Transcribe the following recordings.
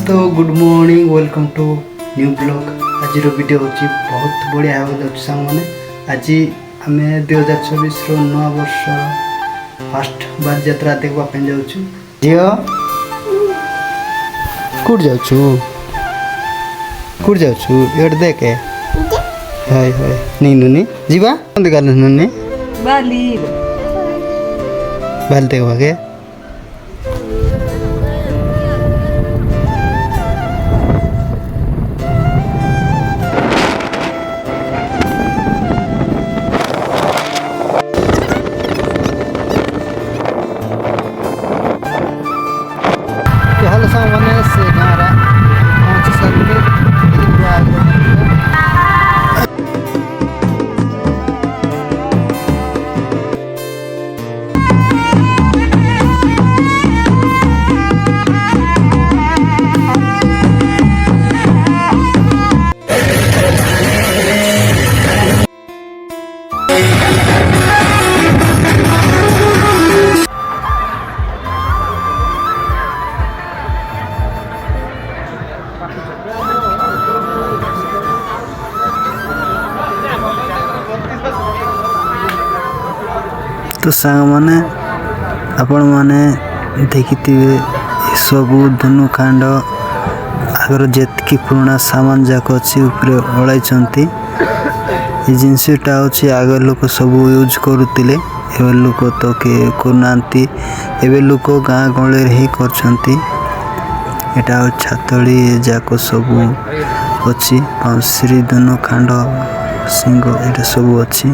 तो good morning welcome to new blog. आज video होची बहुत बढ़िया हो सांग मैंने। आज आम 2024 नवा वर्ष फास्ट बाज यात्रा देखा जाऊँ। झील कौट जाऊँ कौट जाऊँ ये देखे हाय हाय नहीं नुनी जीवा देखा नुनी बाली बाल देखा के हेलो सामने से गारा पहुंच सकते तो सांग मैंने आपण मैंने देखी सबू धनु कांड आगर जितकी पुराना सामान जाक अच्छी ओल्ल जिनसटा हूँ आग लोक सब यूज करुले एवं लोक तो किए करना एवं लोक गाँ गहली ही कर छातड़ी जाक सब अच्छी श्री धनु कांड सिंह ये सब अच्छी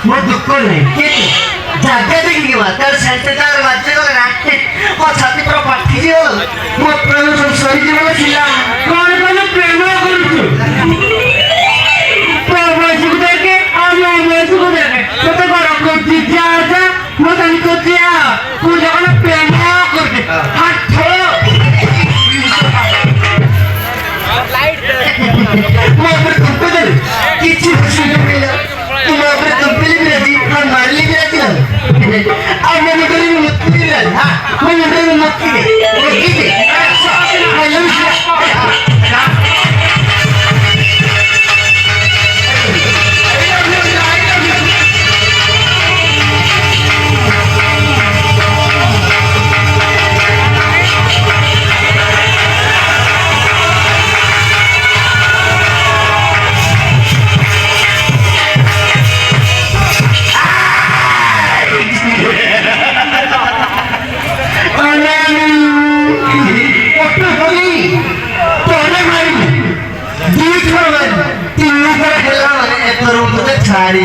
ମୋ ଦୁଃଖ ନାହିଁ କିନ୍ତୁ ଜାଗା ଦେଖିକି ମା ତାର ସେଣ୍ଟେଜାର ବାଜ୍ୟ ଗଲେ ନା ମୋ ଛାତି ପୁରା ଫାଟିଯିବ ମୋ ପ୍ରେମ ସବୁ ସରିଯିବ ଥିଲା କଣ କଣ ପ୍ରେମ କରୁଛୁ ବୟସକୁ ଦେଖେ ଆଉ ମୋ ବୟସକୁ ଦେଖେ ତତେ କଣ କରୁଛି ଯା ଯା ମୋ ତାଙ୍କୁ କରୁଛି ତୁ ଯখন ପ୍ରେମ କରୁଛି ହାତ ମୋ ଉପରେ ତୁମ୍ପେ ଦେଲି କିଛି ସୁଯୋଗ ମିଳିଲା ତୁମ ଉପରେ ତୁମ୍ପେଲି ବି ରାଜି ଆଉ ମାରିଲି ବି ରାଜି ଆଉ ମୋ ମୁଣ୍ଡରେ ବି ମୁକ୍ତି ବି ରାଜି ମୋ ମୁଣ୍ଡରେ ବି ମୁକ୍ତି ଦେ ଛାଡ଼ି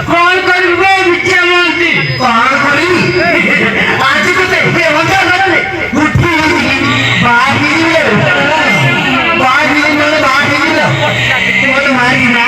କଣ କରିବେ ବିକ୍ଷା ମନ୍ତ୍ରୀ କଣ କରିବି ଆଜି ତତେ ଅଧା ନହେଲେ ଉଠି ବାହାରିଲେ ନହେଲେ ବାହାରିଲ ମତେ ମାରିନା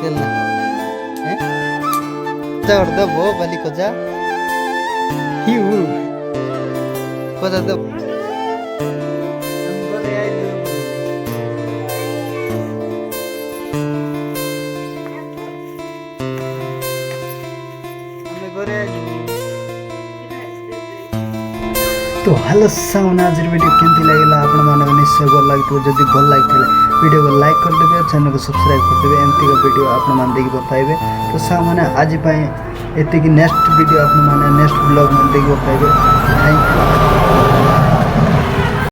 खेलना हैं चढ़ दो वो बली को जा हिउ को जा दो तो हेलो सामने आज वीडियो केमती लगे आपण मानक निश्चय भल लगी जदि भल लगी वीडियो को लाइक करदे चैनल को सब्सक्राइब करदे एमती का वीडियो आपण मान देखि पाइबे तो सामने आज एति नेक्स्ट वीडियो आपण माने नेक्स्ट ब्लॉग में देखि पाइबे थैंक यू।